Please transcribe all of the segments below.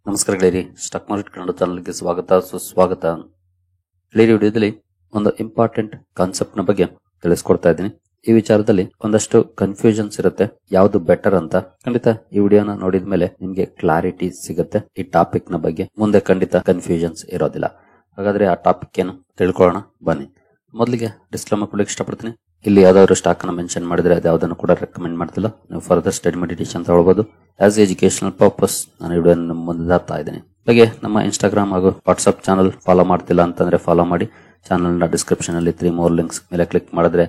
ನಮಸ್ಕಾರ ಗೆಳೆಯರಿ, stock market Kannada ಚಾನಲ್ಗೆ ಸ್ವಾಗತ ಸುಸ್ವಾಗತ. ಗೆಳೆಯರಿ, ವಿಡಿಯೋದಲ್ಲಿ ಒಂದು ಇಂಪಾರ್ಟೆಂಟ್ ಕಾನ್ಸೆಪ್ಟ್ ನ ಬಗ್ಗೆ ತಿಳಿಸ್ಕೊಡ್ತಾ ಇದ್ದೀನಿ. ಈ ವಿಚಾರದಲ್ಲಿ ಒಂದಷ್ಟು ಕನ್ಫ್ಯೂಷನ್ಸ್ ಇರುತ್ತೆ, ಯಾವ್ದು ಬೆಟರ್ ಅಂತ. ಖಂಡಿತ ಈ ವಿಡಿಯೋನ ನೋಡಿದ ಮೇಲೆ ನಿಮ್ಗೆ ಕ್ಲಾರಿಟಿ ಸಿಗುತ್ತೆ ಈ ಟಾಪಿಕ್ ನ ಬಗ್ಗೆ. ಮುಂದೆ ಖಂಡಿತ ಕನ್ಫ್ಯೂಷನ್ಸ್ ಇರೋದಿಲ್ಲ. ಹಾಗಾದ್ರೆ ಆ ಟಾಪಿಕ್ ಏನು ತಿಳ್ಕೊಳ್ಳೋಣ ಬನ್ನಿ. ಮೊದಲಿಗೆ ಡಿಸ್ಕ್ಲೇಮರ್ ಕೊಡಲಿಕ್ಕೆ ಇಷ್ಟಪಡ್ತೀನಿ. ಇಲ್ಲಿ ಯಾವ್ದಾದ್ರು ಸ್ಟಾಕ್ ಅನ್ನು ಮೆನ್ಷನ್ ಮಾಡಿದ್ರೆ ಅದು ಯಾವ್ದನ್ನು ಕೂಡ ರೆಕಮೆಂಡ್ ಮಾಡ್ತಿಲ್ಲ. ನೀವು ಫರ್ದರ್ ಸ್ಟಡಿ ಮೆಡಿಟೇಷನ್ ತಗೊಳ್ಬಹುದು. ಆಸ್ ಎಜುಕೇಶನಲ್ ಪರ್ಪಸ್ ನಾನು ಈ ವಿಡಿಯೋ ಮುಂದೆ ಹಾಕ್ತಾ ಇದ್ದೀನಿ. ಹಾಗೆ ನಮ್ಮ ಇನ್ಸ್ಟಾಗ್ರಾಮ್ ಹಾಗೂ ವಾಟ್ಸ್ಆಪ್ ಚಾನಲ್ ಫಾಲೋ ಮಾಡ್ತಿಲ್ಲ ಅಂತಂದ್ರೆ ಫಾಲೋ ಮಾಡಿ. ಚಾನಲ್ ನ ಡಿಸ್ಕ್ರಿಪ್ಷನ್ ಅಲ್ಲಿ 3 more ಲಿಂಕ್ಸ್ ಮೇಲೆ ಕ್ಲಿಕ್ ಮಾಡಿದ್ರೆ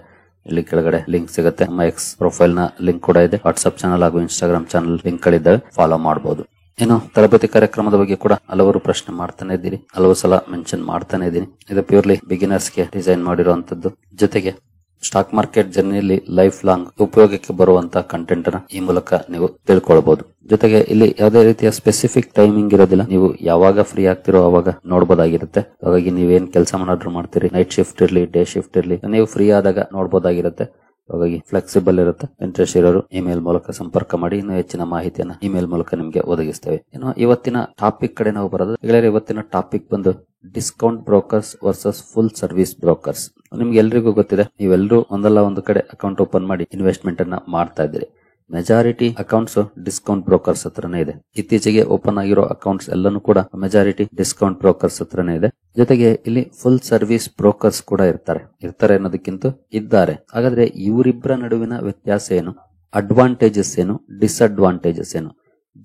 ಇಲ್ಲಿ ಕೆಳಗಡೆ ಲಿಂಕ್ ಸಿಗುತ್ತೆ. ನಮ್ಮ ಎಕ್ಸ್ ಪ್ರೊಫೈಲ್ ನ ಲಿಂಕ್ ಕೂಡ ಇದೆ. ವಾಟ್ಸ್ಆಪ್ ಚಾನಲ್ ಹಾಗೂ ಇನ್ಸ್ಟಾಗ್ರಾಮ್ ಚಾನಲ್ ಲಿಂಕ್ ಗಳಿದ್ದಾವೆ, ಫಾಲೋ ಮಾಡಬಹುದು. ಇನ್ನು ತರಬೇತಿ ಕಾರ್ಯಕ್ರಮದ ಬಗ್ಗೆ ಕೂಡ ಹಲವರು ಪ್ರಶ್ನೆ ಮಾಡ್ತಾನೆ ಇದ್ದೀರಿ, ಹಲವು ಸಲ ಮೆನ್ಷನ್ ಮಾಡ್ತಾನೆ ಇದ್ದೀನಿ. ಇದು ಪ್ಯೂರ್ಲಿ ಬಿಗಿನರ್ಸ್ ಗೆ ಡಿಸೈನ್ ಮಾಡಿರುವಂತದ್ದು. ಜೊತೆಗೆ ಸ್ಟಾಕ್ ಮಾರ್ಕೆಟ್ ಜರ್ನಿಯಲ್ಲಿ ಲೈಫ್ ಲಾಂಗ್ ಉಪಯೋಗಕ್ಕೆ ಬರುವಂತಹ ಕಂಟೆಂಟ್ ಅನ್ನ ಈ ಮೂಲಕ ನೀವು ತಿಳ್ಕೊಳ್ಬಹುದು. ಜೊತೆಗೆ ಇಲ್ಲಿ ಯಾವುದೇ ರೀತಿಯ ಸ್ಪೆಸಿಫಿಕ್ ಟೈಮಿಂಗ್ ಇರೋದಿಲ್ಲ. ನೀವು ಯಾವಾಗ ಫ್ರೀ ಆಗ್ತಿರೋ ಅವಾಗ ನೋಡಬಹುದಾಗಿರುತ್ತೆ. ಹಾಗಾಗಿ ನೀವೇನ್ ಕೆಲಸ ಮಾಡಾದ್ರೂ ಮಾಡ್ತೀರಿ, ನೈಟ್ ಶಿಫ್ಟ್ ಇರ್ಲಿ, ಡೇ ಶಿಫ್ಟ್ ಇರ್ಲಿ, ನೀವು ಫ್ರೀ ಆದಾಗ ನೋಡಬಹುದಾಗಿರುತ್ತೆ. ಹಾಗಾಗಿ ಫ್ಲೆಕ್ಸಿಬಲ್ ಇರುತ್ತೆ. ಇಂಟ್ರೆಸ್ಟ್ ಇರೋರು ಇಮೇಲ್ ಮೂಲಕ ಸಂಪರ್ಕ ಮಾಡಿ. ಇನ್ನು ಹೆಚ್ಚಿನ ಮಾಹಿತಿಯನ್ನ ಇಮೇಲ್ ಮೂಲಕ ನಿಮ್ಗೆ ಒದಗಿಸ್ತೇವೆ. ಇನ್ನು ಇವತ್ತಿನ ಟಾಪಿಕ್ ಕಡೆ ನಾವು ಬರೋದು. ಇವತ್ತಿನ ಟಾಪಿಕ್ ಬಂದು discount brokers versus full service brokers. ನಿಮ್ಗೆ ಎಲ್ರಿಗೂ ಗೊತ್ತಿದೆ, ನೀವೆಲ್ಲರೂ ಒಂದಲ್ಲ ಒಂದು ಕಡೆ ಅಕೌಂಟ್ ಓಪನ್ ಮಾಡಿ ಇನ್ವೆಸ್ಟ್ಮೆಂಟ್ ಅನ್ನ ಮಾಡ್ತಾ ಇದ್ದೀರಿ. ಮೆಜಾರಿಟಿ ಅಕೌಂಟ್ಸ್ ಡಿಸ್ಕೌಂಟ್ ಬ್ರೋಕರ್ಸ್ ಹತ್ರನೇ ಇದೆ. ಇತ್ತೀಚೆಗೆ ಓಪನ್ ಆಗಿರೋ ಅಕೌಂಟ್ಸ್ ಎಲ್ಲಾನು ಕೂಡ ಮೆಜಾರಿಟಿ ಡಿಸ್ಕೌಂಟ್ ಬ್ರೋಕರ್ಸ್ ಹತ್ರನೇ ಇದೆ. ಜೊತೆಗೆ ಇಲ್ಲಿ ಫುಲ್ ಸರ್ವಿಸ್ ಬ್ರೋಕರ್ಸ್ ಕೂಡ ಇರ್ತಾರೆ ಅನ್ನೋದಕ್ಕಿಂತ ಇದ್ದಾರೆ. ಹಾಗಾದ್ರೆ ಇವರಿಬ್ಬರ ನಡುವಿನ ವ್ಯತ್ಯಾಸ ಏನು, ಅಡ್ವಾಂಟೇಜಸ್ ಏನು, ಡಿಸ್ಅಡ್ವಾಂಟೇಜಸ್ ಏನು,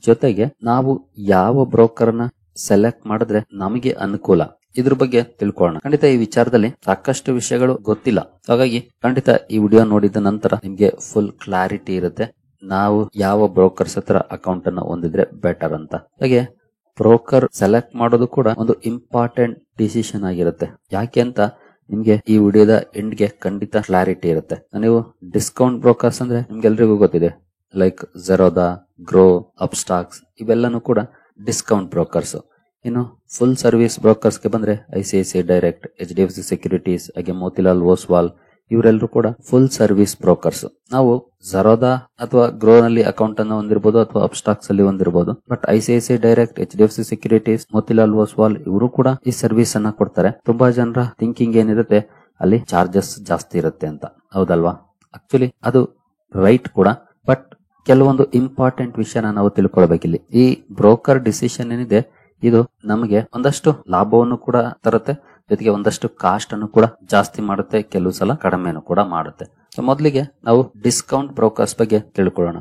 ಜೊತೆಗೆ ನಾವು ಯಾವ ಬ್ರೋಕರ್ ನ ಸೆಲೆಕ್ಟ್ ಮಾಡಿದ್ರೆ ನಮಗೆ ಅನುಕೂಲ, ಇದ್ರ ಬಗ್ಗೆ ತಿಳ್ಕೊಳ್ಳೋಣ. ಖಂಡಿತ ಈ ವಿಚಾರದಲ್ಲಿ ಸಾಕಷ್ಟು ವಿಷಯಗಳು ಗೊತ್ತಿಲ್ಲ. ಹಾಗಾಗಿ ಖಂಡಿತ ಈ ವಿಡಿಯೋ ನೋಡಿದ ನಂತರ ನಿಮ್ಗೆ ಫುಲ್ ಕ್ಲಾರಿಟಿ ಇರುತ್ತೆ ನಾವು ಯಾವ ಬ್ರೋಕರ್ಸ್ ಹತ್ರ ಅಕೌಂಟ್ ಅನ್ನ ಹೊಂದಿದ್ರೆ ಬೆಟರ್ ಅಂತ. ಹಾಗೆ ಬ್ರೋಕರ್ ಸೆಲೆಕ್ಟ್ ಮಾಡೋದು ಕೂಡ ಒಂದು ಇಂಪಾರ್ಟೆಂಟ್ ಡಿಸಿಷನ್ ಆಗಿರುತ್ತೆ. ಯಾಕೆ ಅಂತ ನಿಮ್ಗೆ ಈ ವಿಡಿಯೋದ ಎಂಡ್ಗೆ ಖಂಡಿತ ಕ್ಲಾರಿಟಿ ಇರುತ್ತೆ. ನೀವು ಡಿಸ್ಕೌಂಟ್ ಬ್ರೋಕರ್ಸ್ ಅಂದ್ರೆ ನಿಮ್ಗೆಲ್ರಿಗೂ ಗೊತ್ತಿದೆ, ಲೈಕ್ ಝೆರೋದಾ, ಗ್ರೋ, ಅಪ್ಸ್ಟಾಕ್ಸ್, ಇವೆಲ್ಲನೂ ಕೂಡ ಡಿಸ್ಕೌಂಟ್ ಬ್ರೋಕರ್ಸ್. ಇನ್ನು ಫುಲ್ ಸರ್ವಿಸ್ ಬ್ರೋಕರ್ಸ್ ಗೆ ಬಂದ್ರೆ ICICI ಡೈರೆಕ್ಟ್, HDFC ಸೆಕ್ಯೂರಿಟೀಸ್, ಹಾಗೆ ಮೋತಿಲಾಲ್ ಓಸ್ವಾಲ್, ಇವರೆಲ್ಲರೂ ಕೂಡ ಫುಲ್ ಸರ್ವಿಸ್ ಬ್ರೋಕರ್ಸ್. ನಾವು ಝರೋದಾ ಅಥವಾ ಗ್ರೋ ನಲ್ಲಿ ಅಕೌಂಟ್ ಅನ್ನು ಹೊಂದಿರಬಹುದು ಅಥವಾ ಅಪ್ಸ್ಟಾಕ್ಸ್ ಅಲ್ಲಿ ಹೊಂದಿರಬಹುದು. But ICICI direct, HDFC securities, Motilal Oswal ಇವರು ಕೂಡ ಈ ಸರ್ವಿಸ್ ಅನ್ನ ಕೊಡ್ತಾರೆ. ತುಂಬಾ ಜನರ ಥಿಂಕಿಂಗ್ ಏನಿರುತ್ತೆ, ಅಲ್ಲಿ ಚಾರ್ಜಸ್ ಜಾಸ್ತಿ ಇರುತ್ತೆ ಅಂತ. ಹೌದಲ್ವಾ? ಆಕ್ಚುಲಿ ಅದು ರೈಟ್ ಕೂಡ. ಬಟ್ ಕೆಲವೊಂದು ಇಂಪಾರ್ಟೆಂಟ್ ವಿಷಯನ ನಾವು ತಿಳ್ಕೊಳ್ಬೇಕಿಲ್ಲಿ. ಈ ಬ್ರೋಕರ್ ಡಿಸಿಷನ್ ಏನಿದೆ ಇದು ನಮಗೆ ಒಂದಷ್ಟು ಲಾಭವನ್ನು ಕೂಡ ತರುತ್ತೆ, ಜೊತೆಗೆ ಒಂದಷ್ಟು ಕಾಸ್ಟ್ ಅನ್ನು ಕೂಡ ಜಾಸ್ತಿ ಮಾಡುತ್ತೆ, ಕೆಲವು ಸಲ ಕಡಿಮೆನೂ ಕೂಡ ಮಾಡುತ್ತೆ. ಮೊದಲಿಗೆ ನಾವು ಡಿಸ್ಕೌಂಟ್ ಬ್ರೋಕರ್ಸ್ ಬಗ್ಗೆ ತಿಳ್ಕೊಳ್ಳೋಣ.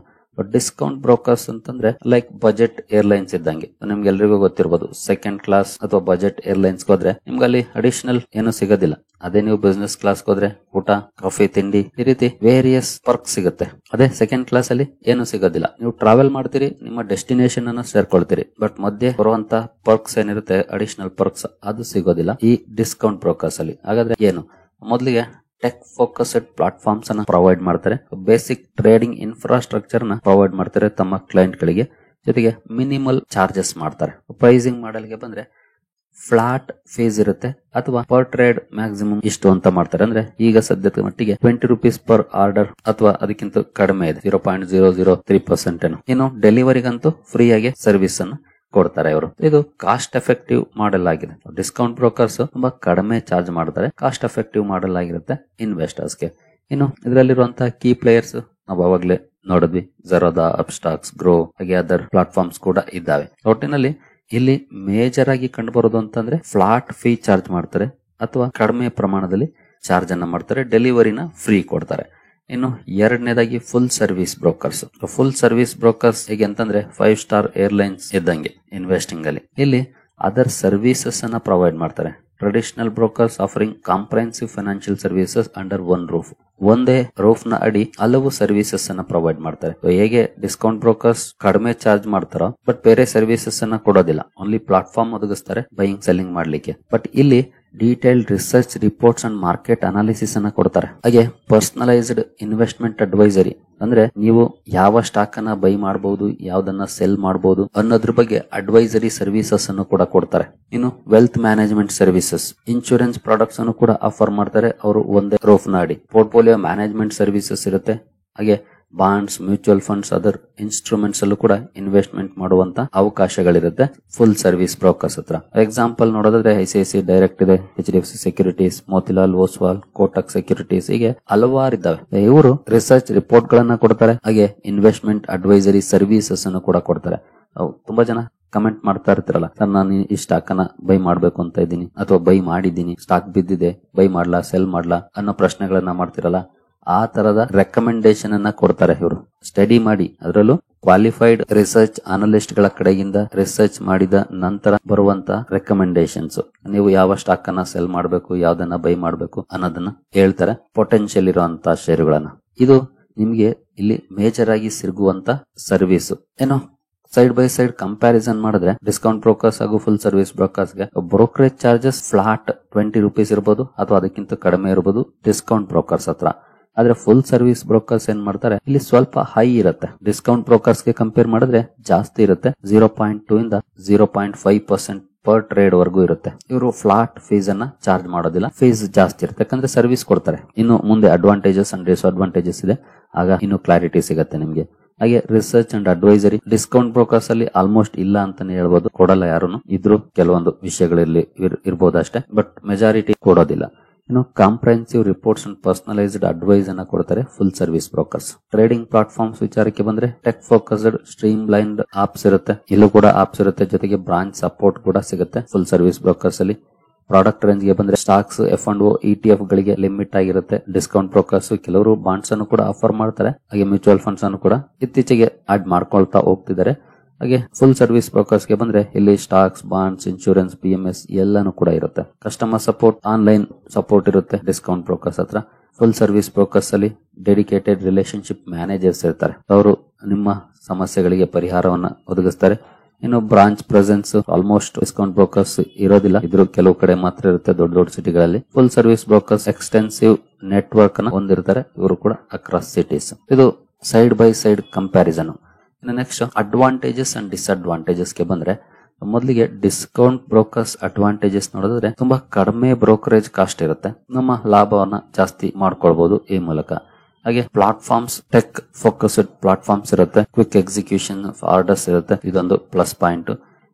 ಡಿಸ್ಕೌಂಟ್ ಬ್ರೋಕರ್ಸ್ ಅಂತಂದ್ರೆ ಲೈಕ್ ಬಜೆಟ್ ಏರ್ಲೈನ್ಸ್ ಇದ್ದಂಗೆ. ನಿಮ್ಗೆ ಎಲ್ರಿಗೂ ಗೊತ್ತಿರಬಹುದು, ಸೆಕೆಂಡ್ ಕ್ಲಾಸ್ ಅಥವಾ ಬಜೆಟ್ ಏರ್ಲೈನ್ಸ್ ಹೋದ್ರೆ ನಿಮ್ಗೆ ಅಲ್ಲಿ ಅಡಿಷನಲ್ ಏನು ಸಿಗೋದಿಲ್ಲ. ಅದೇ ನೀವು ಬಿಸಿನೆಸ್ ಕ್ಲಾಸ್ ಹೋದ್ರೆ ಊಟ, ಕಾಫಿ, ತಿಂಡಿ, ಈ ರೀತಿ ವೇರಿಯಸ್ ಪರ್ಕ್ ಸಿಗುತ್ತೆ. ಅದೇ ಸೆಕೆಂಡ್ ಕ್ಲಾಸ್ ಅಲ್ಲಿ ಏನು ಸಿಗೋದಿಲ್ಲ. ನೀವು ಟ್ರಾವೆಲ್ ಮಾಡ್ತೀರಿ, ನಿಮ್ಮ ಡೆಸ್ಟಿನೇಷನ್ ಅನ್ನ ಸೇರ್ಕೊಳ್ತೀರಿ, ಬಟ್ ಮಧ್ಯೆ ಬರುವಂತ ಪರ್ಕ್ಸ್ ಏನಿರುತ್ತೆ, ಅಡಿಷನಲ್ ಪರ್ಕ್ಸ್, ಅದು ಸಿಗೋದಿಲ್ಲ ಈ ಡಿಸ್ಕೌಂಟ್ ಬ್ರೋಕರ್ಸ್ ಅಲ್ಲಿ. ಹಾಗಾದ್ರೆ ಏನು? ಮೊದಲಿಗೆ ಟೆಕ್ ಫೋಕಸ್ಡ್ ಪ್ಲಾಟ್ಫಾರ್ಮ್ಸ್ ಅನ್ನ ಪ್ರೊವೈಡ್ ಮಾಡ್ತಾರೆ. ಬೇಸಿಕ್ ಟ್ರೇಡಿಂಗ್ ಇನ್ಫ್ರಾಸ್ಟ್ರಕ್ಚರ್ ನ ಪ್ರೊವೈಡ್ ಮಾಡ್ತಾರೆ ತಮ್ಮ ಕ್ಲೈಂಟ್ ಗಳಿಗೆ. ಜೊತೆಗೆ ಮಿನಿಮಲ್ ಚಾರ್ಜಸ್ ಮಾಡ್ತಾರೆ. ಪ್ರೈಸಿಂಗ್ ಮಾಡೆಲ್ ಗೆ ಬಂದ್ರೆ ಫ್ಲಾಟ್ ಫೀಸ್ ಇರುತ್ತೆ ಅಥವಾ ಪರ್ ಟ್ರೇಡ್ ಮ್ಯಾಕ್ಸಿಮಮ್ ಇಷ್ಟು ಅಂತ ಮಾಡ್ತಾರೆ. ಅಂದ್ರೆ ಈಗ ಸದ್ಯದ ಮಟ್ಟಿಗೆ 20 rupees ಪರ್ ಆರ್ಡರ್ ಅಥವಾ ಅದಕ್ಕಿಂತ ಕಡಿಮೆ ಇದೆ, 0.003%. ಇನ್ನು ಡೆಲಿವರಿಗಂತೂ ಫ್ರೀ ಆಗಿ ಸರ್ವಿಸ್ ಅನ್ನು ಕೊಡ್ತಾರೆ ಇವರು. ಇದು ಕಾಸ್ಟ್ ಎಫೆಕ್ಟಿವ್ ಮಾಡೆಲ್ ಆಗಿದೆ. ಡಿಸ್ಕೌಂಟ್ ಬ್ರೋಕರ್ಸ್ ತುಂಬಾ ಕಡಿಮೆ ಚಾರ್ಜ್ ಮಾಡ್ತಾರೆ, ಕಾಸ್ಟ್ ಎಫೆಕ್ಟಿವ್ ಮಾಡೆಲ್ ಆಗಿರುತ್ತೆ ಇನ್ವೆಸ್ಟರ್ಸ್ ಗೆ. ಇನ್ನು ಇದರಲ್ಲಿರುವಂತಹ ಕೀ ಪ್ಲೇಯರ್ಸ್ ನಾವು ಅವಾಗಲೇ ನೋಡಿದ್ವಿ, ಝರೋದಾ, ಅಪ್ಸ್ಟಾಕ್ಸ್, ಗ್ರೋ, ಹಾಗೆ ಅದರ್ ಪ್ಲಾಟ್ಫಾರ್ಮ್ಸ್ ಕೂಡ ಇದ್ದಾವೆ. ಒಟ್ಟಿನಲ್ಲಿ ಇಲ್ಲಿ ಮೇಜರ್ ಆಗಿ ಕಂಡು ಬರೋದು ಅಂತಂದ್ರೆ ಫ್ಲಾಟ್ ಫೀ ಚಾರ್ಜ್ ಮಾಡ್ತಾರೆ ಅಥವಾ ಕಡಿಮೆ ಪ್ರಮಾಣದಲ್ಲಿ ಚಾರ್ಜ್ ಅನ್ನ ಮಾಡ್ತಾರೆ, ಡೆಲಿವರಿನ ಫ್ರೀ ಕೊಡ್ತಾರೆ. ಇನ್ನು ಎರಡನೇದಾಗಿ full service brokers. Full service brokers ಹೇಗೆ ಅಂತಂದ್ರೆ 5 ಸ್ಟಾರ್ ಏರ್ಲೈನ್ಸ್ ಇದ್ದಂಗೆ ಇನ್ವೆಸ್ಟಿಂಗ್ ಅಲ್ಲಿ. ಇಲ್ಲಿ ಅದರ್ ಸರ್ವಿಸಸ್ ಅನ್ನ ಪ್ರೊವೈಡ್ ಮಾಡ್ತಾರೆ. Traditional brokers offering comprehensive financial services under one roof. ಒಂದೇ ರೂಫ್ ನ ಅಡಿ ಹಲವು ಸರ್ವಿಸಸ್ ಅನ್ನ ಪ್ರೊವೈಡ್ ಮಾಡ್ತಾರೆ. ಹೇಗೆ ಡಿಸ್ಕೌಂಟ್ ಬ್ರೋಕರ್ಸ್ ಕಡಿಮೆ ಚಾರ್ಜ್ ಮಾಡ್ತಾರೋ ಬಟ್ ಬೇರೆ ಸರ್ವಿಸಸ್ ಅನ್ನ ಕೊಡೋದಿಲ್ಲ, ಓನ್ಲಿ ಪ್ಲಾಟ್ಫಾರ್ಮ್ ಒದಗಿಸ್ತಾರೆ ಬೈಯಿಂಗ್ ಸೆಲ್ಲಿಂಗ್ ಮಾಡ್ಲಿಕ್ಕೆ. ಬಟ್ ಇಲ್ಲಿ detailed research reports and market analysis ಅನ್ನ ಕೊಡ್ತಾರೆ. ಹಾಗೆ ಪರ್ಸನಲೈಸ್ಡ್ ಇನ್ವೆಸ್ಟ್ಮೆಂಟ್ ಅಡ್ವೈಸರಿ, ಅಂದ್ರೆ ನೀವು ಯಾವ ಸ್ಟಾಕ್ ಅನ್ನ ಬೈ ಮಾಡಬಹುದು, ಯಾವ್ದನ್ನ ಸೆಲ್ ಮಾಡಬಹುದು ಅನ್ನೋದ್ರ ಬಗ್ಗೆ ಅಡ್ವೈಸರಿ ಸರ್ವಿಸಸ್ ಅನ್ನು ಕೂಡ ಕೊಡ್ತಾರೆ. ಇನ್ನು wealth management services, insurance products ಅನ್ನು ಕೂಡ ಆಫರ್ ಮಾಡ್ತಾರೆ ಅವರು ಒಂದೇ ರೂಫ್ ನ ಅಡಿ. ಪೋರ್ಟ್ಫೋಲಿಯೋ ಮ್ಯಾನೇಜ್ಮೆಂಟ್ ಸರ್ವಿಸಸ್ ಇರುತ್ತೆ. ಹಾಗೆ bonds, mutual funds, other instruments ಅಲ್ಲೂ ಕೂಡ ಇನ್ವೆಸ್ಟ್ಮೆಂಟ್ ಮಾಡುವಂತ ಅವಕಾಶಗಳಿರುತ್ತೆ ಫುಲ್ ಸರ್ವಿಸ್ ಬ್ರೋಕರ್ಸ್ ಹತ್ರ. ಎಕ್ಸಾಂಪಲ್ ನೋಡೋದಾದ್ರೆ ICICI ಡೈರೆಕ್ಟ್ ಇದೆ, HDFC securities, Motilal Oswal, Kotak securities, ಹೀಗೆ ಹಲವಾರು ಇದ್ದಾವೆ. ಇವರು ರಿಸರ್ಚ್ ರಿಪೋರ್ಟ್ ಗಳನ್ನ ಕೊಡ್ತಾರೆ, ಹಾಗೆ ಇನ್ವೆಸ್ಟ್ಮೆಂಟ್ ಅಡ್ವೈಸರಿ ಸರ್ವಿಸಸ್ ಅನ್ನು ಕೂಡ ಕೊಡ್ತಾರೆ. ತುಂಬಾ ಜನ ಕಮೆಂಟ್ ಮಾಡ್ತಾ ಇರ್ತಾರಲ್ಲ, ಸರ್ ನಾನು ಈ ಸ್ಟಾಕ್ ಅನ್ನ ಬೈ ಮಾಡ್ಬೇಕು ಅಂತ ಇದ್ದೀನಿ ಅಥವಾ ಬೈ ಮಾಡಿದ್ದೀನಿ, ಸ್ಟಾಕ್ ಬಿದ್ದಿದೆ, ಬೈ ಮಾಡ್ಲಾ ಸೆಲ್ ಮಾಡ್ಲಾ ಅನ್ನೋ ಪ್ರಶ್ನೆಗಳನ್ನ ಮಾಡ್ತಿರಲ್ಲ, ಆ ತರದ ರೆಕಮೆಂಡೇಶನ್ ಅನ್ನ ಕೊಡ್ತಾರೆ ಇವರು. ಸ್ಟಡಿ ಮಾಡಿ, ಅದರಲ್ಲೂ ಕ್ವಾಲಿಫೈಡ್ ರಿಸರ್ಚ್ ಅನಲಿಸ್ಟ್ ಗಳ ಕಡೆಯಿಂದ ರಿಸರ್ಚ್ ಮಾಡಿದ ನಂತರ ಬರುವಂತ ರೆಕಮೆಂಡೇಶನ್ಸ್. ನೀವು ಯಾವ ಸ್ಟಾಕ್ ಅನ್ನ ಸೆಲ್ ಮಾಡಬೇಕು, ಯಾವ್ದನ್ನ ಬೈ ಮಾಡಬೇಕು ಅನ್ನೋದನ್ನ ಹೇಳ್ತಾರೆ, ಪೊಟೆನ್ಶಿಯಲ್ ಇರುವಂತ ಷೇರುಗಳನ್ನ. ಇದು ನಿಮ್ಗೆ ಇಲ್ಲಿ ಮೇಜರ್ ಆಗಿ ಸಿಗುವಂತ ಸರ್ವಿಸ್. ಏನೋ ಸೈಡ್ ಬೈ ಸೈಡ್ ಕಂಪ್ಯಾರಿಸನ್ ಮಾಡಿದ್ರೆ ಡಿಸ್ಕೌಂಟ್ ಬ್ರೋಕರ್ಸ್ ಹಾಗೂ ಫುಲ್ ಸರ್ವಿಸ್ ಬ್ರೋಕರ್ಸ್ ಗೆ ಬ್ರೋಕರೇಜ್ ಚಾರ್ಜಸ್ ಫ್ಲಾಟ್ 20 ರೂಪೀಸ್ ಇರಬಹುದು ಅಥವಾ ಅದಕ್ಕಿಂತ ಕಡಿಮೆ ಇರಬಹುದು ಡಿಸ್ಕೌಂಟ್ ಬ್ರೋಕರ್ಸ್ ಹತ್ರ. ಆದ್ರೆ ಫುಲ್ ಸರ್ವಿಸ್ ಬ್ರೋಕರ್ಸ್ ಏನ್ ಮಾಡ್ತಾರೆ, ಇಲ್ಲಿ ಸ್ವಲ್ಪ ಹೈ ಇರುತ್ತೆ. ಡಿಸ್ಕೌಂಟ್ ಬ್ರೋಕರ್ಸ್ ಗೆ ಕಂಪೇರ್ ಮಾಡಿದ್ರೆ ಜಾಸ್ತಿ ಇರುತ್ತೆ, 0.2 ಇಂದ 0.5% ಪರ್ ಟ್ರೇಡ್ ವರೆಗೂ ಇರುತ್ತೆ. ಇವರು ಫ್ಲಾಟ್ ಫೀಸ್ ಅನ್ನ ಚಾರ್ಜ್ ಮಾಡೋದಿಲ್ಲ, ಫೀಸ್ ಜಾಸ್ತಿ ಇರುತ್ತೆ ಯಾಕಂದ್ರೆ ಸರ್ವಿಸ್ ಕೊಡ್ತಾರೆ. ಇನ್ನು ಮುಂದೆ ಅಡ್ವಾಂಟೇಜಸ್ ಅಂಡ್ ಡಿಸ್ಅಡ್ವಾಂಟೇಜಸ್ ಇದೆ, ಆಗ ಇನ್ನು ಕ್ಲಾರಿಟಿ ಸಿಗುತ್ತೆ ನಿಮ್ಗೆ. ಹಾಗೆ research and advisory discount brokers ಅಲ್ಲಿ ಆಲ್ಮೋಸ್ಟ್ ಇಲ್ಲ ಅಂತಾನೆ ಹೇಳ್ಬೋದು, ಕೊಡಲ್ಲ ಯಾರುನು. ಇದ್ರು ಕೆಲವೊಂದು ವಿಷಯಗಳಲ್ಲಿ ಇರ್ಬೋದು ಅಷ್ಟೇ, ಬಟ್ ಮೆಜಾರಿಟಿ ಕೊಡೋದಿಲ್ಲ. ಇನ್ನು comprehensive reports and personalised advice ಅನ್ನ ಕೊಡ್ತಾರೆ full service brokers. Trading platforms ವಿಚಾರಕ್ಕೆ ಬಂದ್ರೆ tech focused streamlined apps ಇರುತ್ತೆ, ಇಲ್ಲೂ ಕೂಡ ಆಪ್ಸ್ ಇರುತ್ತೆ, ಜೊತೆಗೆ ಬ್ರಾಂಚ್ ಸಪೋರ್ಟ್ ಕೂಡ ಸಿಗುತ್ತೆ ಫುಲ್ ಸರ್ವಿಸ್ ಬ್ರೋಕರ್ಸ್ ಅಲ್ಲಿ. ಪ್ರಾಡಕ್ಟ್ ರೇಂಜ್ ಗೆ ಬಂದ್ರೆ ಸ್ಟಾಕ್ಸ್, F&O, ETF ಗಳಿಗೆ ಲಿಮಿಟ್ ಆಗಿರುತ್ತೆ. ಡಿಸ್ಕೌಂಟ್ ಬ್ರೋಕರ್ಸ್ ಕೆಲವರು ಬಾಂಡ್ಸ್ ಅನ್ನು ಕೂಡ ಆಫರ್ ಮಾಡ್ತಾರೆ, ಹಾಗೆ ಮ್ಯೂಚುವಲ್ ಫಂಡ್ಸ್ ಅನ್ನು ಕೂಡ ಇತ್ತೀಚೆಗೆ ಆಡ್ ಮಾಡ್ಕೊಳ್ತಾ ಹೋಗ್ತಿದ್ದಾರೆ. ಹಾಗೆ ಫುಲ್ ಸರ್ವಿಸ್ ಬ್ರೋಕರ್ಸ್ ಗೆ ಬಂದ್ರೆ ಇಲ್ಲಿ ಸ್ಟಾಕ್ಸ್, ಬಾಂಡ್ಸ್, ಇನ್ಶೂರೆನ್ಸ್, PMS ಎಲ್ಲಾನು ಕೂಡ ಇರುತ್ತೆ. ಕಸ್ಟಮರ್ ಸಪೋರ್ಟ್, ಆನ್ಲೈನ್ ಸಪೋರ್ಟ್ ಇರುತ್ತೆ ಡಿಸ್ಕೌಂಟ್ ಬ್ರೋಕರ್ಸ್ ಹತ್ರ. ಫುಲ್ ಸರ್ವಿಸ್ ಬ್ರೋಕರ್ಸ್ ಅಲ್ಲಿ ಡೆಡಿಕೇಟೆಡ್ ರಿಲೇಶನ್ಶಿಪ್ ಮ್ಯಾನೇಜರ್ಸ್ ಇರ್ತಾರೆ, ಅವರು ನಿಮ್ಮ ಸಮಸ್ಯೆಗಳಿಗೆ ಪರಿಹಾರವನ್ನ ಒದಗಿಸ್ತಾರೆ. ಇನ್ನು branch presence almost discount brokers ಇರೋದಿಲ್ಲ, ಇದ್ರ ಕೆಲವು ಕಡೆ ಮಾತ್ರ ಇರುತ್ತೆ ದೊಡ್ಡ ದೊಡ್ಡ ಸಿಟಿಗಳಲ್ಲಿ. Full service brokers extensive network ಅನ್ನು ಹೊಂದಿರ್ತಾರೆ, ಇವರು ಕೂಡ ಅಕ್ರಾಸ್ ಸಿಟೀಸ್. ಇದು ಸೈಡ್ ಬೈ ಸೈಡ್ ಕಂಪ್ಯಾರಿಸನ್. ಇನ್ನು ನೆಕ್ಸ್ಟ್ ಅಡ್ವಾಂಟೇಜಸ್ ಅಂಡ್ ಡಿಸ್ಅಡ್ವಾಂಟೇಜಸ್ ಗೆ ಬಂದ್ರೆ, ಮೊದಲಿಗೆ ಡಿಸ್ಕೌಂಟ್ ಬ್ರೋಕರ್ಸ್ ಅಡ್ವಾಂಟೇಜಸ್ ನೋಡಿದ್ರೆ ತುಂಬಾ ಕಡಿಮೆ ಬ್ರೋಕರೇಜ್ ಕಾಸ್ಟ್ ಇರುತ್ತೆ, ನಮ್ಮ ಲಾಭವನ್ನ ಜಾಸ್ತಿ ಮಾಡ್ಕೊಳ್ಬಹುದು ಈ ಮೂಲಕ. ಹಾಗೆ ಪ್ಲಾಟ್ಫಾರ್ಮ್ಸ್, ಟೆಕ್ ಫೋಕಸ್ಡ್ ಪ್ಲಾಟ್ಫಾರ್ಮ್ಸ್ ಇರುತ್ತೆ, ಕ್ವಿಕ್ ಎಕ್ಸಿಕ್ಯೂಷನ್ ಆರ್ಡರ್ಸ್ ಇರುತ್ತೆ, ಇದೊಂದು ಪ್ಲಸ್ ಪಾಯಿಂಟ್.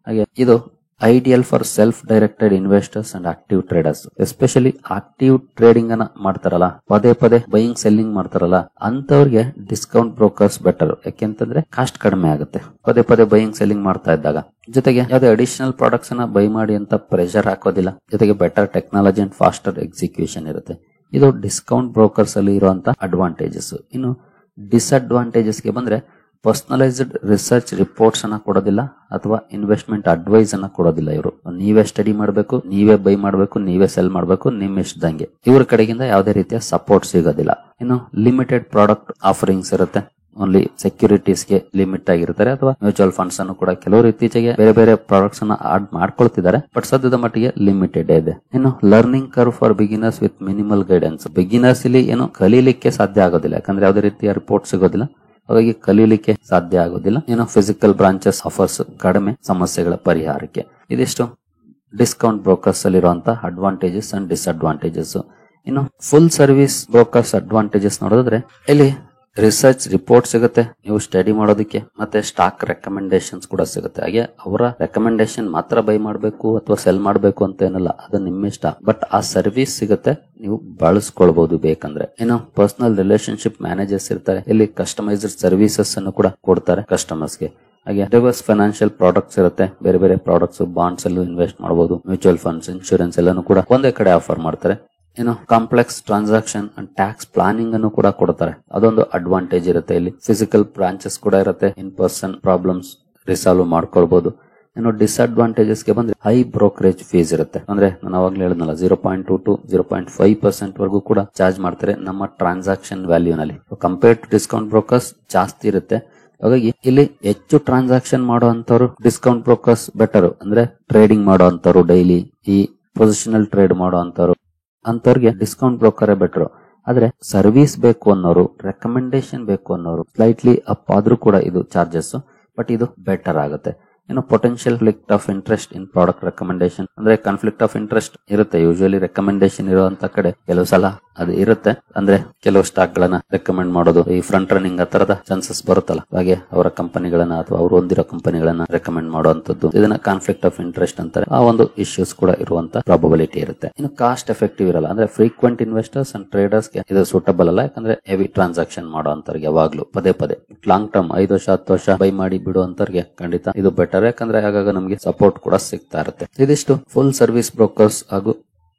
ಹಾಗೆ ಇದು ideal for self directed investors and active traders. Especially active trading ಅನ್ನ ಮಾಡ್ತಾರಲ್ಲ, ಪದೇ ಪದೇ ಬೈಯಿಂಗ್ ಸೆಲ್ಲಿಂಗ್ ಮಾಡ್ತಾರಲ್ಲ, ಅಂತವ್ರಿಗೆ ಡಿಸ್ಕೌಂಟ್ ಬ್ರೋಕರ್ಸ್ ಬೆಟರ್. ಯಾಕೆಂತಂದ್ರೆ ಕಾಸ್ಟ್ ಕಡಿಮೆ ಆಗುತ್ತೆ ಪದೇ ಪದೇ ಬೈಯಿಂಗ್ ಸೆಲ್ಲಿಂಗ್ ಮಾಡ್ತಾ ಇದ್ದಾಗ. ಜೊತೆಗೆ ಯಾವುದೇ ಅಡಿಷನಲ್ ಪ್ರಾಡಕ್ಟ್ಸ್ ಅನ್ನ ಬೈ ಮಾಡಿ ಅಂತ ಪ್ರೆಷರ್ ಹಾಕೋದಿಲ್ಲ. ಜೊತೆಗೆ better technology and faster execution ಇರುತ್ತೆ. ಇದು ಡಿಸ್ಕೌಂಟ್ ಬ್ರೋಕರ್ಸ್ ಅಲ್ಲಿ ಇರುವಂತ ಅಡ್ವಾಂಟೇಜಸ್. ಇನ್ನು ಡಿಸ್ಅಡ್ವಾಂಟೇಜಸ್ ಗೆ ಬಂದ್ರೆ, ಪರ್ಸನಲೈಸ್ಡ್ ರಿಸರ್ಚ್ ರಿಪೋರ್ಟ್ಸ್ ಅನ್ನ ಕೊಡೋದಿಲ್ಲ ಅಥವಾ ಇನ್ವೆಸ್ಟ್ಮೆಂಟ್ ಅಡ್ವೈಸ್ ಅನ್ನ ಕೊಡೋದಿಲ್ಲ. ಇವರು ನೀವೇ ಸ್ಟಡಿ ಮಾಡಬೇಕು, ನೀವೇ ಬೈ ಮಾಡಬೇಕು, ನೀವೇ ಸೆಲ್ ಮಾಡಬೇಕು, ನಿಮ್ಮ ಇಷ್ಟದಂಗೆ. ಇವ್ರ ಕಡೆಗಿಂದ ಯಾವುದೇ ರೀತಿಯ ಸಪೋರ್ಟ್ ಸಿಗೋದಿಲ್ಲ. ಇನ್ನು ಲಿಮಿಟೆಡ್ ಪ್ರಾಡಕ್ಟ್ ಆಫರಿಂಗ್ಸ್ ಇರುತ್ತೆ, ಓನ್ಲಿ ಸೆಕ್ಯೂರಿಟೀಸ್ ಗೆ ಲಿಮಿಟ್ ಆಗಿರ್ತಾರೆ, ಅಥವಾ ಮ್ಯೂಚುವಲ್ ಫಂಡ್ಸ್ ಅನ್ನು ಕೂಡ ಕೆಲವರು ಇತ್ತೀಚೆಗೆ ಬೇರೆ ಬೇರೆ ಪ್ರಾಡಕ್ಟ್ಸ್ ಅನ್ನ ಆಡ್ ಮಾಡ್ಕೊಳ್ತಿದ್ದಾರೆ, ಬಟ್ ಸದ್ಯದ ಮಟ್ಟಿಗೆ ಲಿಮಿಟೆಡ್ ಇದೆ. ಇನ್ನು learning curve for beginners with minimal guidance. Beginners ಇಲ್ಲಿ ಏನು ಕಲೀಲಿಕ್ಕೆ ಸಾಧ್ಯ ಆಗೋದಿಲ್ಲ, ಯಾಕಂದ್ರೆ ಯಾವುದೇ ರೀತಿಯ ರಿಪೋರ್ಟ್ ಸಿಗೋದಿಲ್ಲ, ಹಾಗಾಗಿ ಕಲೀಲಿಕ್ಕೆ ಸಾಧ್ಯ ಆಗೋದಿಲ್ಲ. ಇನ್ನು ಫಿಸಿಕಲ್ ಬ್ರಾಂಚಸ್ ಆಫರ್ಸ್ ಕಡಿಮೆ ಸಮಸ್ಯೆಗಳ ಪರಿಹಾರಕ್ಕೆ. ಇದಿಷ್ಟು ಡಿಸ್ಕೌಂಟ್ ಬ್ರೋಕರ್ಸ್ ಅಲ್ಲಿರುವಂತಹ ಅಡ್ವಾಂಟೇಜಸ್ ಅಂಡ್ ಡಿಸ್ಅಡ್ವಾಂಟೇಜಸ್. ಇನ್ನು ಫುಲ್ ಸರ್ವಿಸ್ ಬ್ರೋಕರ್ಸ್ ಅಡ್ವಾಂಟೇಜಸ್ ನೋಡಿದ್ರೆ, ಇಲ್ಲಿ ರಿಸರ್ಚ್ ರಿಪೋರ್ಟ್ ಸಿಗುತ್ತೆ ನೀವು ಸ್ಟಡಿ ಮಾಡೋದಕ್ಕೆ, ಮತ್ತೆ ಸ್ಟಾಕ್ ರೆಕಮೆಂಡೇಶನ್ಸ್ ಕೂಡ ಸಿಗುತ್ತೆ. ಹಾಗೆ ಅವರ ರೆಕಮೆಂಡೇಶನ್ ಮಾತ್ರ ಬೈ ಮಾಡಬೇಕು ಅಥವಾ ಸೆಲ್ ಮಾಡಬೇಕು ಅಂತ ಏನಲ್ಲ, ಅದು ನಿಮ್ಮ ಇಷ್ಟ, ಬಟ್ ಆ ಸರ್ವಿಸ್ ಸಿಗುತ್ತೆ, ನೀವು ಬಳಸ್ಕೊಳ್ಬಹುದು ಬೇಕಂದ್ರೆ. ಇನ್ನು ಪರ್ಸನಲ್ ರಿಲೇಶನ್ಶಿಪ್ ಮ್ಯಾನೇಜರ್ಸ್ ಇರ್ತಾರೆ, ಇಲ್ಲಿ ಕಸ್ಟಮೈಸ್ಡ್ ಸರ್ವಿಸಸ್ ಅನ್ನು ಕೂಡ ಕೊಡ್ತಾರೆ ಕಸ್ಟಮರ್ಸ್ ಗೆ. ಹಾಗೆ ಡೈವರ್ಸ್ ಫೈನಾನ್ಷಿಯಲ್ ಪ್ರಾಡಕ್ಟ್ಸ್ ಇರುತ್ತೆ, ಬೇರೆ ಬೇರೆ ಪ್ರಾಡಕ್ಟ್ಸ್, ಬಾಂಡ್ಸ್ ಅಲ್ಲೂ ಇನ್ವೆಸ್ಟ್ ಮಾಡಬಹುದು, ಮ್ಯೂಚುವಲ್ ಫಂಡ್ಸ್, ಇನ್ಶೂರೆನ್ಸ್ ಎಲ್ಲಾನು ಕೂಡ ಒಂದೇ ಕಡೆ ಆಫರ್ ಮಾಡ್ತಾರೆ. ಇನ್ನು complex transaction and tax planning ಅನ್ನು ಕೂಡ ಕೊಡ್ತಾರೆ, ಅದೊಂದು ಅಡ್ವಾಂಟೇಜ್ ಇರುತ್ತೆ. ಇಲ್ಲಿ ಫಿಸಿಕಲ್ ಬ್ರಾಂಚಸ್ ಕೂಡ ಇರುತ್ತೆ, ಇನ್ ಪರ್ಸನ್ ಪ್ರಾಬ್ಲಮ್ಸ್ ರಿಸಾಲ್ವ್ ಮಾಡ್ಕೊಳ್ಬಹುದು. ಇನ್ನು ಡಿಸ್ಅಡ್ವಾಂಟೇಜಸ್ ಗೆ ಬಂದ್ರೆ, ಹೈ ಬ್ರೋಕರೇಜ್ ಫೀಸ್ ಇರುತ್ತೆ. ಅಂದ್ರೆ ನಾನು ಅವಾಗ್ಲೇ ಹೇಳಿದ್ನಲ್ಲ, 0.2 to 0.5% ವರೆಗೂ ಕೂಡ ಚಾರ್ಜ್ ಮಾಡ್ತಾರೆ ನಮ್ಮ ಟ್ರಾನ್ಸಾಕ್ಷನ್ ವ್ಯಾಲ್ಯೂ ನಲ್ಲಿ. ಕಂಪೇರ್ ಟು ಡಿಸ್ಕೌಂಟ್ ಬ್ರೋಕರ್ಸ್ ಜಾಸ್ತಿ ಇರುತ್ತೆ. ಹಾಗಾಗಿ ಇಲ್ಲಿ ಹೆಚ್ಚು ಟ್ರಾನ್ಸಾಕ್ಷನ್ ಮಾಡುವಂತವ್ರು ಡಿಸ್ಕೌಂಟ್ ಬ್ರೋಕರ್ಸ್ ಬೆಟರ್. ಅಂದ್ರೆ ಟ್ರೇಡಿಂಗ್ ಮಾಡುವಂತವ್ರು, ಡೈಲಿ ಈ ಪೊಸಿಷನಲ್ ಟ್ರೇಡ್ ಮಾಡುವಂತವ್ರು, ಅಂತವ್ರಿಗೆ ಡಿಸ್ಕೌಂಟ್ ಬ್ರೋಕರೇ ಬೆಟರ್. ಆದ್ರೆ ಸರ್ವಿಸ್ ಬೇಕು ಅನ್ನೋರು, ರೆಕಮೆಂಡೇಶನ್ ಬೇಕು ಅನ್ನೋರು ಸ್ಲೈಟ್ಲಿ ಅಪ್ ಆದ್ರೂ ಕೂಡ ಇದು ಚಾರ್ಜಸ್, ಬಟ್ ಇದು ಬೆಟರ್ ಆಗುತ್ತೆ. ಇನ್ನು potential conflict of interest in product recommendation. ಅಂದ್ರೆ ಕಾನ್ಫ್ಲಿಕ್ಟ್ ಆಫ್ ಇಂಟ್ರೆಸ್ಟ್ ಇರುತ್ತೆ ಯೂಶುವಲಿ ರೆಕಮೆಂಡೇಶನ್ ಇರುವಂತ ಕಡೆ. ಕೆಲವು ಸಲ ಅದು ಇರುತ್ತೆ. ಅಂದ್ರೆ ಕೆಲವು ಸ್ಟಾಕ್ ಗಳನ್ನ ರೆಕಮೆಂಡ್ ಮಾಡೋದು, ಈ ಫ್ರಂಟ್ ರನ್ನಿಂಗ್ ತರದ ಚಾನ್ಸಸ್ ಬರುತ್ತಲ್ಲ, ಹಾಗೆ ಅವರ ಕಂಪನಿಗಳನ್ನ ಅಥವಾ ಅವರು ಹೊಂದಿರೋ ಕಂಪನಿಗಳನ್ನ ರೆಕಮೆಂಡ್ ಮಾಡುವಂತದ್ದು, ಇದನ್ನ ಕಾನ್ಫ್ಲಿಕ್ಟ್ ಆಫ್ ಇಂಟ್ರೆಸ್ಟ್ ಅಂತಾರೆ. ಆ ಒಂದು ಇಶ್ಯೂಸ್ ಕೂಡ ಇರುವಂತ ಪ್ರಾಬಬಿಲಿಟಿ ಇರುತ್ತೆ. ಇನ್ನು ಕಾಸ್ಟ್ ಎಫೆಕ್ಟಿವ್ ಇರಲ್ಲ, ಅಂದ್ರೆ ಫ್ರೀಕ್ವೆಂಟ್ ಇನ್ವೆಸ್ಟರ್ಸ್ ಅಂಡ್ ಟ್ರೇಡರ್ಸ್ ಗೆ ಇದು ಸೂಟಬಲ್ ಅಲ್ಲ. ಯಾಕಂದ್ರೆ ಹೆವಿ ಟ್ರಾನ್ಸಾಕ್ಷನ್ ಮಾಡುವಂತವ್ರಿಗೆ ಯಾವಾಗ್ಲೂ ಪದೇ ಪದೇ ಲಾಂಗ್ ಟರ್ಮ್ 5 ವರ್ಷ 10 ವರ್ಷ ಬೈ ಮಾಡಿ ಬಿಡುವಂತವ್ರಿಗೆ ಖಂಡಿತ ಇದು ಬೆಟರ್. ಯಾಕಂದ್ರೆ ಆಗಾಗ ನಮಗೆ ಸಪೋರ್ಟ್ ಕೂಡ ಸಿಗ್ತಾ ಇರುತ್ತೆ. ಇದಿಷ್ಟು ಫುಲ್ ಸರ್ವಿಸ್ ಬ್ರೋಕರ್ಸ್ ಹಾಗೂ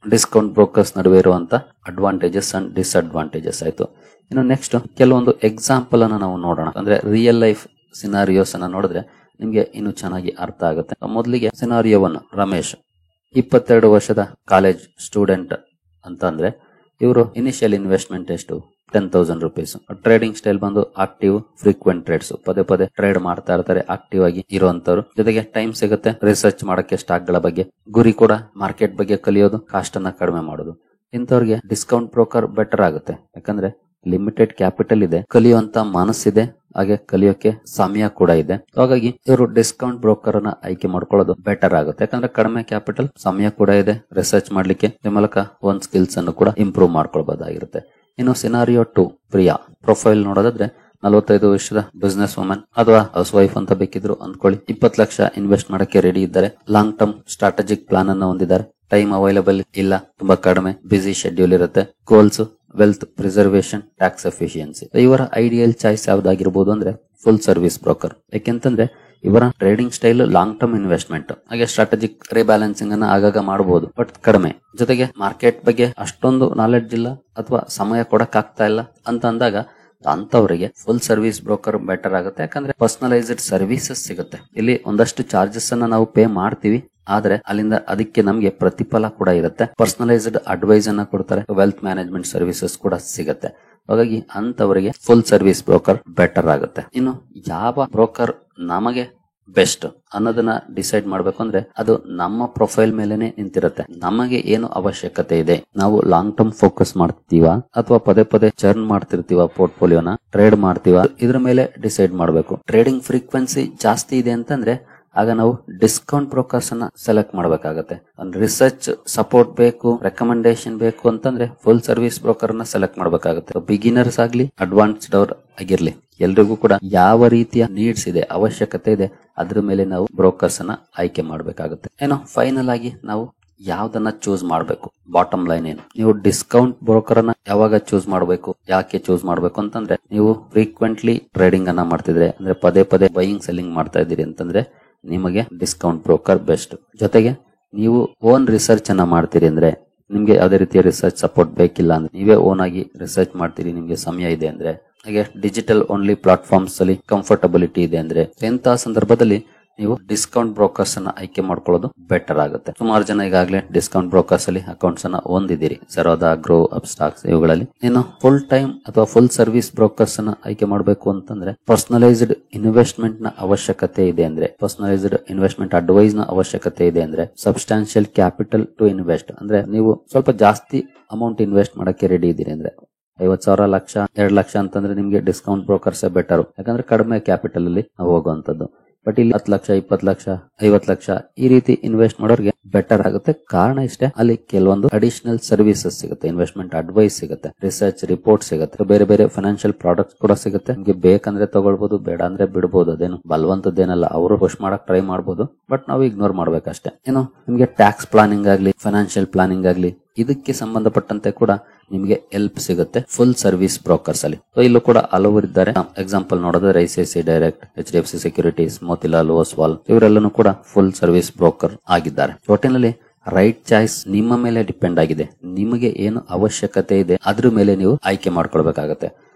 ಡಿಸ್ಕೌಂಟ್ ಬ್ರೋಕರ್ಸ್ ನಡುವೆ ಇರುವಂತ ಅಡ್ವಾಂಟೇಜಸ್ ಅಂಡ್ ಡಿಸ್ಅಡ್ವಾಂಟೇಜಸ್ ಆಯ್ತು. ಇನ್ನು ನೆಕ್ಸ್ಟ್ ಕೆಲವೊಂದು ಎಕ್ಸಾಂಪಲ್ ಅನ್ನ ನಾವು ನೋಡೋಣ. ಅಂದ್ರೆ ರಿಯಲ್ ಲೈಫ್ ಸಿನಾರಿಯೋಸ್ ಅನ್ನ ನೋಡಿದ್ರೆ ನಿಮ್ಗೆ ಇನ್ನು ಚೆನ್ನಾಗಿ ಅರ್ಥ ಆಗುತ್ತೆ. ಮೊದಲಿಗೆ ಸಿನಾರಿಯೋವನ್ನು, ರಮೇಶ್ 22 ವರ್ಷದ ಕಾಲೇಜ್ ಸ್ಟೂಡೆಂಟ್ ಅಂತ ಅಂದ್ರೆ ಇವರು ಇನಿಷಿಯಲ್ ಇನ್ವೆಸ್ಟ್ಮೆಂಟ್ ಎಷ್ಟು, 10,000 rupees. ಟ್ರೇಡಿಂಗ್ ಸ್ಟೈಲ್ ಬಂದು ಆಕ್ಟಿವ್ ಫ್ರೀಕ್ವೆಂಟ್ ಟ್ರೇಡ್ಸ್, ಪದೇ ಪದೇ ಟ್ರೇಡ್ ಮಾಡ್ತಾ ಇರ್ತಾರೆ, ಆಕ್ಟಿವ್ ಆಗಿ ಇರುವಂತವ್ರು. ಜೊತೆಗೆ ಟೈಮ್ ಸಿಗುತ್ತೆ ರಿಸರ್ಚ್ ಮಾಡಕ್ಕೆ ಸ್ಟಾಕ್ ಗಳ ಬಗ್ಗೆ, ಗುರಿ ಕೂಡ ಮಾರ್ಕೆಟ್ ಬಗ್ಗೆ ಕಲಿಯೋದು, ಕಾಸ್ಟ್ ಅನ್ನ ಕಡಿಮೆ ಮಾಡೋದು. ಇಂಥವ್ರಿಗೆ ಡಿಸ್ಕೌಂಟ್ ಬ್ರೋಕರ್ ಬೆಟರ್ ಆಗುತ್ತೆ. ಯಾಕಂದ್ರೆ ಲಿಮಿಟೆಡ್ ಕ್ಯಾಪಿಟಲ್ ಇದೆ, ಕಲಿಯುವಂತ ಮನಸ್ಸಿದೆ, ಹಾಗೆ ಕಲಿಯೋಕೆ ಸಮಯ ಕೂಡ ಇದೆ. ಹಾಗಾಗಿ ಇವರು ಡಿಸ್ಕೌಂಟ್ ಬ್ರೋಕರ್ ಅನ್ನ ಆಯ್ಕೆ ಮಾಡ್ಕೊಳ್ಳೋದು ಬೆಟರ್ ಆಗುತ್ತೆ. ಯಾಕಂದ್ರೆ ಕಡಿಮೆ ಕ್ಯಾಪಿಟಲ್, ಸಮಯ ಕೂಡ ಇದೆ ರಿಸರ್ಚ್ ಮಾಡ್ಲಿಕ್ಕೆ, ಈ ಮೂಲಕ ಒಂದ್ ಸ್ಕಿಲ್ಸ್ ಅನ್ನು ಕೂಡ ಇಂಪ್ರೂವ್ ಮಾಡ್ಕೊಳ್ಬಹುದಾಗಿರುತ್ತೆ. ಇನ್ನು ಸಿನಾರಿಯೋ 2 ಪ್ರಿಯಾ ಪ್ರೊಫೈಲ್ ನೋಡೋದಾದ್ರೆ 45 ವರ್ಷದ ಬಿಸ್ನೆಸ್ ವುಮನ್ ಅಥವಾ ಹೌಸ್ ವೈಫ್ ಅಂತ ಬೇಕಿದ್ರು ಅಂದ್ಕೊಳ್ಳಿ. 20 ಲಕ್ಷ ಇನ್ವೆಸ್ಟ್ ಮಾಡಕ್ಕೆ ರೆಡಿ ಇದ್ದಾರೆ. ಲಾಂಗ್ ಟರ್ಮ್ ಸ್ಟ್ರಾಟಜಿಕ್ ಪ್ಲಾನ್ ಅನ್ನು ಹೊಂದಿದ್ದಾರೆ. ಟೈಮ್ ಅವೈಲಬಲ್ ಇಲ್ಲ, ತುಂಬಾ ಕಡಿಮೆ, ಬಿಸಿ ಶೆಡ್ಯೂಲ್ ಇರುತ್ತೆ. Goals wealth preservation, tax efficiency. ಇವರ ಐಡಿಯಲ್ ಚಾಯ್ಸ್ ಯಾವ್ದಾಗಿರ್ಬೋದು ಅಂದ್ರೆ ಫುಲ್ ಸರ್ವಿಸ್ ಬ್ರೋಕರ್. ಯಾಕೆಂತಂದ್ರೆ ಇವರ trading style long term investment, ಹಾಗೆ ಸ್ಟ್ರಾಟಜಿಕ್ ರಿಬ್ಯಾಲೆನ್ಸಿಂಗ್ ಅನ್ನ ಆಗಾಗ ಮಾಡಬಹುದು, ಬಟ್ ಕಡಿಮೆ. ಜೊತೆಗೆ ಮಾರ್ಕೆಟ್ ಬಗ್ಗೆ ಅಷ್ಟೊಂದು ನಾಲೆಡ್ಜ್ ಇಲ್ಲ ಅಥವಾ ಸಮಯ ಕೊಡಕ್ ಆಗ್ತಾ ಇಲ್ಲ ಅಂತ ಅಂದಾಗ ಅಂತವರಿಗೆ ಫುಲ್ ಸರ್ವಿಸ್ ಬ್ರೋಕರ್ ಬೆಟರ್ ಆಗುತ್ತೆ. ಯಾಕಂದ್ರೆ ಪರ್ಸನಲೈಸ್ಡ್ ಸರ್ವಿಸಸ್ ಸಿಗುತ್ತೆ. ಇಲ್ಲಿ ಒಂದಷ್ಟು ಚಾರ್ಜಸ್ ಅನ್ನ ನಾವು ಪೇ ಮಾಡ್ತೀವಿ, ಆದ್ರೆ ಅಲ್ಲಿಂದ ಅದಕ್ಕೆ ನಮ್ಗೆ ಪ್ರತಿಫಲ ಕೂಡ ಇರುತ್ತೆ. ಪರ್ಸನಲೈಸ್ಡ್ ಅಡ್ವೈಸ್ ಅನ್ನ ಕೊಡ್ತಾರೆ, ವೆಲ್ತ್ ಮ್ಯಾನೇಜ್ಮೆಂಟ್ ಸರ್ವಿಸಸ್ ಕೂಡ ಸಿಗುತ್ತೆ. ಹಾಗಾಗಿ ಅಂತವರಿಗೆ ಫುಲ್ ಸರ್ವಿಸ್ ಬ್ರೋಕರ್ ಬೆಟರ್ ಆಗುತ್ತೆ. ಇನ್ನು ಯಾವ ಬ್ರೋಕರ್ ನಮಗೆ ಬೆಸ್ಟ್ ಅನ್ನೋದನ್ನ ಡಿಸೈಡ್ ಮಾಡ್ಬೇಕು ಅಂದ್ರೆ ಅದು ನಮ್ಮ ಪ್ರೊಫೈಲ್ ಮೇಲೆನೆ ನಿಂತಿರುತ್ತೆ. ನಮಗೆ ಏನು ಅವಶ್ಯಕತೆ ಇದೆ, ನಾವು ಲಾಂಗ್ ಟರ್ಮ್ ಫೋಕಸ್ ಮಾಡ್ತೀವಾ ಅಥವಾ ಪದೇ ಪದೇ ಚರ್ನ್ ಮಾಡ್ತಿರ್ತೀವ, ಪೋರ್ಟ್ಫೋಲಿಯೋನ ಟ್ರೇಡ್ ಮಾಡ್ತೀವಾ, ಇದ್ರ ಮೇಲೆ ಡಿಸೈಡ್ ಮಾಡಬೇಕು. ಟ್ರೇಡಿಂಗ್ ಫ್ರೀಕ್ವೆನ್ಸಿ ಜಾಸ್ತಿ ಇದೆ ಅಂತಂದ್ರೆ ಆಗ ನಾವು ಡಿಸ್ಕೌಂಟ್ ಬ್ರೋಕರ್ಸ್ ಅನ್ನ ಸೆಲೆಕ್ಟ್ ಮಾಡಬೇಕಾಗತ್ತೆ. ರಿಸರ್ಚ್ ಸಪೋರ್ಟ್ ಬೇಕು, ರೆಕಮೆಂಡೇಶನ್ ಬೇಕು ಅಂತಂದ್ರೆ ಫುಲ್ ಸರ್ವಿಸ್ ಬ್ರೋಕರ್ ನ ಸೆಲೆಕ್ಟ್ ಮಾಡಬೇಕಾಗುತ್ತೆ. ಬಿಗಿನರ್ಸ್ ಆಗ್ಲಿ ಅಡ್ವಾನ್ಸ್ಡ್ ಅವ್ರ ಆಗಿರ್ಲಿ, ಎಲ್ರಿಗೂ ಕೂಡ ಯಾವ ರೀತಿಯ ನೀಡ್ಸ್ ಇದೆ, ಅವಶ್ಯಕತೆ ಇದೆ, ಅದ್ರ ಮೇಲೆ ನಾವು ಬ್ರೋಕರ್ಸ್ ಅನ್ನ ಆಯ್ಕೆ ಮಾಡಬೇಕಾಗುತ್ತೆ. ಏನೋ ಫೈನಲ್ ಆಗಿ ನಾವು ಯಾವ್ದನ್ನ ಚೂಸ್ ಮಾಡಬೇಕು, ಬಾಟಮ್ ಲೈನ್ ಏನು, ನೀವು ಡಿಸ್ಕೌಂಟ್ ಬ್ರೋಕರ್ ಅನ್ನ ಯಾವಾಗ ಚೂಸ್ ಮಾಡಬೇಕು, ಯಾಕೆ ಚೂಸ್ ಮಾಡಬೇಕು ಅಂತಂದ್ರೆ ನೀವು ಫ್ರೀಕ್ವೆಂಟ್ಲಿ ಟ್ರೇಡಿಂಗ್ ಅನ್ನ ಮಾಡ್ತಿದ್ರೆ, ಅಂದ್ರೆ ಪದೇ ಪದೇ ಬೈಯಿಂಗ್ ಸೆಲ್ಲಿಂಗ್ ಮಾಡ್ತಾ ಇದ್ದೀರಿ ಅಂತಂದ್ರೆ ನಿಮಗೆ ಡಿಸ್ಕೌಂಟ್ ಬ್ರೋಕರ್ ಬೆಸ್ಟ್. ಜೊತೆಗೆ ನೀವು ಓನ್ ರಿಸರ್ಚ್ ಅನ್ನ ಮಾಡ್ತೀರಿ ಅಂದ್ರೆ, ನಿಮ್ಗೆ ಯಾವುದೇ ರೀತಿಯ ರಿಸರ್ಚ್ ಸಪೋರ್ಟ್ ಬೇಕಿಲ್ಲ ಅಂದ್ರೆ, ನೀವೇ ಓನ್ ಆಗಿ ರಿಸರ್ಚ್ ಮಾಡ್ತೀರಿ, ನಿಮ್ಗೆ ಸಮಯ ಇದೆ ಅಂದ್ರೆ, ಹಾಗೆ ಡಿಜಿಟಲ್ ಓನ್ಲಿ ಪ್ಲಾಟ್ಫಾರ್ಮ್ಸ್ ಅಲ್ಲಿ ಕಂಫರ್ಟಬಿಲಿಟಿ ಇದೆ ಅಂದ್ರೆ, ಇಂತಹ ಸಂದರ್ಭದಲ್ಲಿ ನೀವು ಡಿಸ್ಕೌಂಟ್ ಬ್ರೋಕರ್ಸ್ ಅನ್ನ ಆಯ್ಕೆ ಮಾಡ್ಕೊಳ್ಳೋದು ಬೆಟರ್ ಆಗುತ್ತೆ. ಸುಮಾರು ಜನ ಈಗಾಗಲೇ ಡಿಸ್ಕೌಂಟ್ ಬ್ರೋಕರ್ಸ್ ಅಲ್ಲಿ ಅಕೌಂಟ್ಸ್ ಅನ್ನ ಹೊಂದಿದ್ದೀರಿ, ಸರೋದಾ, ಗ್ರೋ, ಅಪ್ಸ್ಟಾಕ್ಸ್ ಇವುಗಳಲ್ಲಿ. ಇನ್ನು ಫುಲ್ ಟೈಮ್ ಅಥವಾ ಫುಲ್ ಸರ್ವಿಸ್ ಬ್ರೋಕರ್ಸ್ ಅನ್ನ ಆಯ್ಕೆ ಮಾಡಬೇಕು ಅಂತಂದ್ರೆ ಪರ್ಸನಲೈಸ್ಡ್ ಇನ್ವೆಸ್ಟ್ಮೆಂಟ್ ನ ಅವಶ್ಯಕತೆ ಇದೆ ಅಂದ್ರೆ, ಪರ್ಸನಲೈಸ್ಡ್ ಇನ್ವೆಸ್ಟ್ಮೆಂಟ್ ಅಡ್ವೈಸ್ ನ ಅವಶ್ಯಕತೆ ಇದೆ ಅಂದ್ರೆ, ಸಬ್ಸ್ಟಾನ್ಷಿಯಲ್ ಕ್ಯಾಪಿಟಲ್ ಟು ಇನ್ವೆಸ್ಟ್ ಅಂದ್ರೆ ನೀವು ಸ್ವಲ್ಪ ಜಾಸ್ತಿ ಅಮೌಂಟ್ ಇನ್ವೆಸ್ಟ್ ಮಾಡಕ್ಕೆ ರೆಡಿ ಇದ್ದೀರಿ ಅಂದ್ರೆ 50,000 ಲಕ್ಷ 2 ಲಕ್ಷ ಅಂತಂದ್ರೆ ನಿಮ್ಗೆ ಡಿಸ್ಕೌಂಟ್ ಬ್ರೋಕರ್ಸ್ ಬೆಟರ್. ಯಾಕಂದ್ರೆ ಕಡಿಮೆ ಕ್ಯಾಪಿಟಲ್ ಅಲ್ಲಿ ಹೋಗುವಂತದ್ದು. ಬಟ್ ಇಲ್ಲಿ 10 ಲಕ್ಷ 20 ಲಕ್ಷ 50 ಲಕ್ಷ ಈ ರೀತಿ ಇನ್ವೆಸ್ಟ್ ಮಾಡೋರಿಗೆ ಬೆಟರ್ ಆಗುತ್ತೆ. ಕಾರಣ ಇಷ್ಟೇ, ಅಲ್ಲಿ ಕೆಲವೊಂದು ಅಡಿಷನಲ್ ಸರ್ವಿಸಸ್ ಸಿಗುತ್ತೆ, ಇನ್ವೆಸ್ಟ್ಮೆಂಟ್ ಅಡ್ವೈಸ್ ಸಿಗುತ್ತೆ, ರಿಸರ್ಚ್ ರಿಪೋರ್ಟ್ ಸಿಗುತ್ತೆ, ಬೇರೆ ಬೇರೆ ಫೈನಾನ್ಷಿಯಲ್ ಪ್ರಾಡಕ್ಟ್ಸ್ ಕೂಡ ಸಿಗುತ್ತೆ. ನಿಮ್ಗೆ ಬೇಕಂದ್ರೆ ತಗೊಳ್ಬಹುದು, ಬೇಡ ಅಂದ್ರೆ ಬಿಡಬಹುದು. ಅದೇನು ಬಲವಂತದ್ದೇನಲ್ಲ, ಅವರು ಪುಷ್ ಮಾಡಕ್ ಟ್ರೈ ಮಾಡಬಹುದು, ಬಟ್ ನಾವು ಇಗ್ನೋರ್ ಮಾಡ್ಬೇಕಷ್ಟೇ. ಏನು ನಿಮ್ಗೆ ಟ್ಯಾಕ್ಸ್ ಪ್ಲಾನಿಂಗ್ ಆಗ್ಲಿ, ಫೈನಾನ್ಷಿಯಲ್ ಪ್ಲಾನಿಂಗ್ ಆಗ್ಲಿ, ಇದಕ್ಕೆ ಸಂಬಂಧಪಟ್ಟಂತೆ ಕೂಡ ನಿಮಗೆ ಹೆಲ್ಪ್ ಸಿಗುತ್ತೆ ಫುಲ್ ಸರ್ವಿಸ್ ಬ್ರೋಕರ್ಸ್ ಅಲ್ಲಿ. ಇಲ್ಲೂ ಕೂಡ ಹಲವರು ಇದ್ದಾರೆ. ಎಕ್ಸಾಂಪಲ್ ನೋಡೋದಾದ್ರೆ ICICI direct, HDFC securities, Motilal Oswal ಇವರೆಲ್ಲನೂ ಕೂಡ ಫುಲ್ ಸರ್ವಿಸ್ ಬ್ರೋಕರ್ ಆಗಿದ್ದಾರೆ. ಒಟ್ಟಿನಲ್ಲಿ ರೈಟ್ ಚಾಯ್ಸ್ ನಿಮ್ಮ ಮೇಲೆ ಡಿಪೆಂಡ್ ಆಗಿದೆ. ನಿಮಗೆ ಏನು ಅವಶ್ಯಕತೆ ಇದೆ ಅದ್ರ ಮೇಲೆ ನೀವು ಆಯ್ಕೆ ಮಾಡ್ಕೊಳ್ಬೇಕಾಗತ್ತೆ.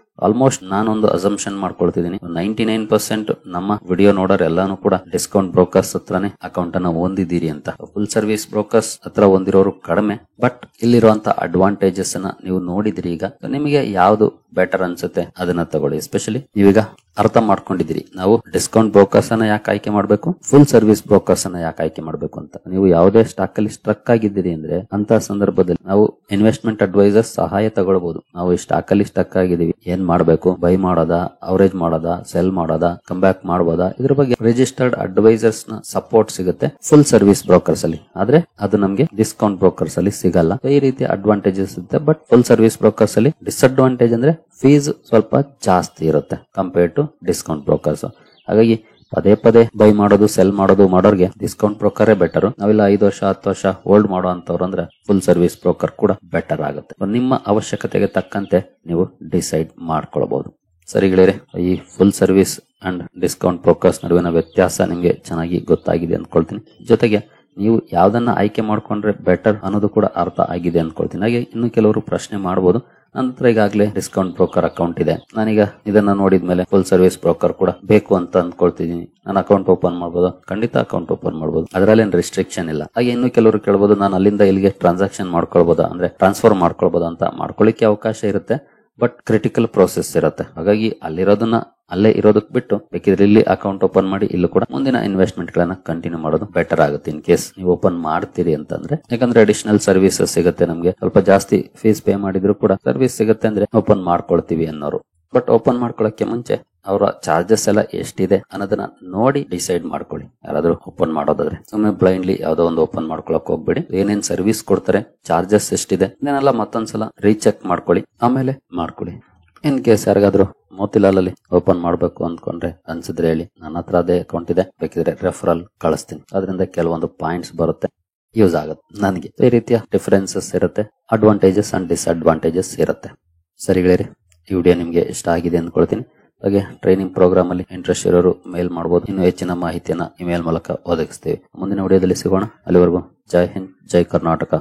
ಆಲ್ಮೋಸ್ಟ್ ನಾನೊಂದು ಅಸಂಪ್ಷನ್ ಮಾಡ್ಕೊಳ್ತಿದ್ದೀನಿ, 99% ನಮ್ಮ ವಿಡಿಯೋ ನೋಡೋರು ಎಲ್ಲಾನು ಕೂಡ ಡಿಸ್ಕೌಂಟ್ ಬ್ರೋಕರ್ಸ್ ಹತ್ರನೇ ಅಕೌಂಟ್ ಅನ್ನ ಹೊಂದಿದ್ದೀರಿ ಅಂತ. ಫುಲ್ ಸರ್ವಿಸ್ ಬ್ರೋಕರ್ಸ್ ಹತ್ರ ಹೊಂದಿರೋರು ಕಡಿಮೆ, ಬಟ್ ಇಲ್ಲಿರುವಂತ ಅಡ್ವಾಂಟೇಜಸ್ ಅನ್ನ ನೀವು ನೋಡಿದ್ರಿ. ಈಗ ನಿಮಗೆ ಯಾವ್ದು ಬೆಟರ್ ಅನ್ಸುತ್ತೆ ಅದನ್ನ ತಗೊಳ್ಳಿ. ಎಸ್ಪೆಷಲಿ ನೀವೀಗ ಅರ್ಥ ಮಾಡ್ಕೊಂಡಿದ್ದೀರಿ ನಾವು ಡಿಸ್ಕೌಂಟ್ ಬ್ರೋಕರ್ಸ್ ಅನ್ನ ಯಾಕೆ ಆಯ್ಕೆ ಮಾಡಬೇಕು, ಫುಲ್ ಸರ್ವಿಸ್ ಬ್ರೋಕರ್ಸ್ ಅನ್ನ ಯಾಕೆ ಆಯ್ಕೆ ಮಾಡಬೇಕು ಅಂತ. ನೀವು ಯಾವುದೇ ಸ್ಟಾಕ್ ಅಲ್ಲಿ ಸ್ಟ್ರಕ್ ಆಗಿದ್ದೀರಿ ಅಂದ್ರೆ ಅಂತ ಸಂದರ್ಭದಲ್ಲಿ ನಾವು ಇನ್ವೆಸ್ಟ್ಮೆಂಟ್ ಅಡ್ವೈಸರ್ಸ್ ಸಹಾಯ ತಗೊಳ್ಬಹುದು. ನಾವು ಈ ಸ್ಟಾಕ್ ಅಲ್ಲಿ ಸ್ಟ್ರಕ್ ಆಗಿದ್ದೀವಿ, ಏನ್ ಮಾಡಬೇಕು, ಬೈ ಮಾಡೋದಾ, ಅವರೇಜ್ ಮಾಡೋದಾ, ಸೆಲ್ ಮಾಡೋದಾ, ಕಮ್ ಬ್ಯಾಕ್ ಮಾಡಬಹುದಾ, ಇದ್ರ ಬಗ್ಗೆ ರಿಜಿಸ್ಟರ್ಡ್ ಅಡ್ವೈಸರ್ಸ್ ನ ಸಪೋರ್ಟ್ ಸಿಗುತ್ತೆ ಫುಲ್ ಸರ್ವಿಸ್ ಬ್ರೋಕರ್ಸ್ ಅಲ್ಲಿ. ಆದ್ರೆ ಅದು ನಮ್ಗೆ ಡಿಸ್ಕೌಂಟ್ ಬ್ರೋಕರ್ಸ್ ಅಲ್ಲಿ ಸಿಗಲ್ಲ. ಈ ರೀತಿ ಅಡ್ವಾಂಟೇಜಸ್ ಇರುತ್ತೆ. ಬಟ್ ಫುಲ್ ಸರ್ವಿಸ್ ಬ್ರೋಕರ್ಸ್ ಅಲ್ಲಿ ಡಿಸ್ಅಡ್ವಾಂಟೇಜ್ ಅಂದ್ರೆ ಫೀಸ್ ಸ್ವಲ್ಪ ಜಾಸ್ತಿ ಇರುತ್ತೆ ಕಂಪೇರ್ ಟು ಡಿಸ್ಕೌಂಟ್ ಬ್ರೋಕರ್ಸ್. ಹಾಗಾಗಿ ಪದೇ ಪದೇ ಬೈ ಮಾಡೋದು ಸೆಲ್ ಮಾಡೋರ್ಗೆ ಡಿಸ್ಕೌಂಟ್ ಬ್ರೋಕರೇ ಬೆಟರ್. ನಾವೆಲ್ಲ 5 ವರ್ಷ 10 ವರ್ಷ ಹೋಲ್ಡ್ ಮಾಡೋ ಅಂತವ್ರು ಅಂದ್ರೆ ಫುಲ್ ಸರ್ವಿಸ್ ಬ್ರೋಕರ್ ಕೂಡ ಬೆಟರ್ ಆಗುತ್ತೆ. ನಿಮ್ಮ ಅವಶ್ಯಕತೆಗೆ ತಕ್ಕಂತೆ ನೀವು ಡಿಸೈಡ್ ಮಾಡ್ಕೊಳ್ಬಹುದು. ಸರಿ ಗೆಳೆಯರೆ, ಈ full service and discount brokers ನಡುವಿನ ವ್ಯತ್ಯಾಸ ನಿಮ್ಗೆ ಚೆನ್ನಾಗಿ ಗೊತ್ತಾಗಿದೆ ಅಂದ್ಕೊಳ್ತೀನಿ. ಜೊತೆಗೆ ನೀವು ಯಾವ್ದನ್ನ ಆಯ್ಕೆ ಮಾಡ್ಕೊಂಡ್ರೆ ಬೆಟರ್ ಅನ್ನೋದು ಕೂಡ ಅರ್ಥ ಆಗಿದೆ ಅಂದ್ಕೊಳ್ತೀನಿ. ಹಾಗೆ ಇನ್ನು ಕೆಲವರು ಪ್ರಶ್ನೆ ಮಾಡಬಹುದು, ನನ್ನ ಹತ್ರ ಈಗಾಗಲೇ ಡಿಸ್ಕೌಂಟ್ ಬ್ರೋಕರ್ ಅಕೌಂಟ್ ಇದೆ, ನಾನೀಗ ಇದನ್ನ ನೋಡಿದ್ಮೇಲೆ ಫುಲ್ ಸರ್ವಿಸ್ ಬ್ರೋಕರ್ ಕೂಡ ಬೇಕು ಅಂತ ಅಂದ್ಕೊಳ್ತಿದ್ದೀನಿ, ನಾನು ಅಕೌಂಟ್ ಓಪನ್ ಮಾಡಬಹುದು? ಖಂಡಿತ ಅಕೌಂಟ್ ಓಪನ್ ಮಾಡಬಹುದು, ಅದರಲ್ಲೇನು ರಿಸ್ಟ್ರಿಕ್ಷನ್ ಇಲ್ಲ. ಹಾಗೆ ಇನ್ನು ಕೆಲವರು ಕೇಳಬಹುದು, ನಾನು ಅಲ್ಲಿಂದ ಇಲ್ಲಿಗೆ ಟ್ರಾನ್ಸಾಕ್ಷನ್ ಮಾಡ್ಕೊಳ್ಬಹುದಾ, ಅಂದ್ರೆ ಟ್ರಾನ್ಸ್ಫರ್ ಮಾಡ್ಕೊಳ್ಬಹುದಾ ಅಂತ. ಮಾಡ್ಕೊಳ್ಳಿಕ್ಕೆ ಅವಕಾಶ ಇರುತ್ತೆ, ಬಟ್ ಕ್ರಿಟಿಕಲ್ ಪ್ರೋಸೆಸ್ ಇರುತ್ತೆ. ಹಾಗಾಗಿ ಅಲ್ಲಿರೋದನ್ನ ಅಲ್ಲೇ ಇರೋದಕ್ಕೆ ಬಿಟ್ಟು ಬೇಕಿದ್ರೆ ಇಲ್ಲಿ ಅಕೌಂಟ್ ಓಪನ್ ಮಾಡಿ ಇಲ್ಲೂ ಕೂಡ ಮುಂದಿನ ಇನ್ವೆಸ್ಟ್ಮೆಂಟ್ ಗಳನ್ನ ಕಂಟಿನ್ಯೂ ಮಾಡೋದು ಬೆಟರ್ ಆಗುತ್ತೆ ಇನ್ ಕೇಸ್ ನೀವು ಓಪನ್ ಮಾಡ್ತೀರಿ ಅಂತಂದ್ರೆ. ಯಾಕಂದ್ರೆ ಅಡಿಷನಲ್ ಸರ್ವಿಸಸ್ ಸಿಗುತ್ತೆ, ನಮ್ಗೆ ಸ್ವಲ್ಪ ಜಾಸ್ತಿ ಫೀಸ್ ಪೇ ಮಾಡಿದ್ರು ಕೂಡ ಸರ್ವಿಸ್ ಸಿಗುತ್ತೆ ಅಂದ್ರೆ ಓಪನ್ ಮಾಡ್ಕೊಳ್ತೀವಿ ಅನ್ನೋರು. ಬಟ್ ಓಪನ್ ಮಾಡ್ಕೊಳ್ಳೋಕೆ ಮುಂಚೆ ಅವರ ಚಾರ್ಜಸ್ ಎಲ್ಲ ಎಷ್ಟಿದೆ ಅನ್ನೋದನ್ನ ನೋಡಿ ಡಿಸೈಡ್ ಮಾಡ್ಕೊಳ್ಳಿ. ಯಾರಾದ್ರೂ ಓಪನ್ ಮಾಡೋದಾದ್ರೆ ಸುಮ್ಮನೆ ಬ್ಲೈಂಡ್ಲಿ ಯಾವ್ದೋ ಒಂದು ಓಪನ್ ಮಾಡ್ಕೊಳಕ್ ಹೋಗ್ಬೇಡಿ. ಏನೇನ್ ಸರ್ವಿಸ್ ಕೊಡ್ತಾರೆ, ಚಾರ್ಜಸ್ ಎಷ್ಟಿದೆ ಇದನ್ನೆಲ್ಲ ಮತ್ತೊಂದ್ಸಲ ರೀಚೆಕ್ ಮಾಡ್ಕೊಳ್ಳಿ, ಆಮೇಲೆ ಮಾಡ್ಕೊಳ್ಳಿ. ಇನ್ ಕೇಸ್ ಯಾರಿಗಾದ್ರೂ ಮೋತಿಲಾಲ್ ಅಲ್ಲಿ ಓಪನ್ ಮಾಡ್ಬೇಕು ಅಂದ್ಕೊಂಡ್ರೆ ಅನ್ಸಿದ್ರೆ ಹೇಳಿ, ನನ್ನ ಹತ್ರ ಅದೇ ಅಕೌಂಟ್ ಇದೆ, ಬೇಕಿದ್ರೆ ರೆಫರಲ್ ಕಳಿಸ್ತೀನಿ. ಅದರಿಂದ ಕೆಲವೊಂದು ಪಾಯಿಂಟ್ಸ್ ಬರುತ್ತೆ, ಯೂಸ್ ಆಗುತ್ತೆ ನನಗೆ. ಈ ರೀತಿಯ ಡಿಫರೆನ್ಸಸ್ ಇರುತ್ತೆ, ಅಡ್ವಾಂಟೇಜಸ್ ಅಂಡ್ ಡಿಸ್ಅಡ್ವಾಂಟೇಜಸ್ ಇರುತ್ತೆ. ಸರಿ ಗೆಳೆಯರೆ, ಈ ವಿಡಿಯೋ ನಿಮ್ಗೆ ಇಷ್ಟ ಆಗಿದೆ ಅಂದ್ಕೊಳ್ತೀನಿ. ಹಾಗೆ ಟ್ರೈನಿಂಗ್ ಪ್ರೋಗ್ರಾಮ್ ಅಲ್ಲಿ ಇಂಟ್ರೆಸ್ಟ್ ಇರೋರು ಮೇಲ್ ಮಾಡಬಹುದು. ಇನ್ನು ಹೆಚ್ಚಿನ ಮಾಹಿತಿಯನ್ನ ಇಮೇಲ್ ಮೂಲಕ ಒದಗಿಸ್ತೇವೆ. ಮುಂದಿನ ವಿಡಿಯೋದಲ್ಲಿ ಸಿಗೋಣ. ಅಲ್ಲಿವರೆಗೂ ಜೈ ಹಿಂದ್, ಜೈ ಕರ್ನಾಟಕ.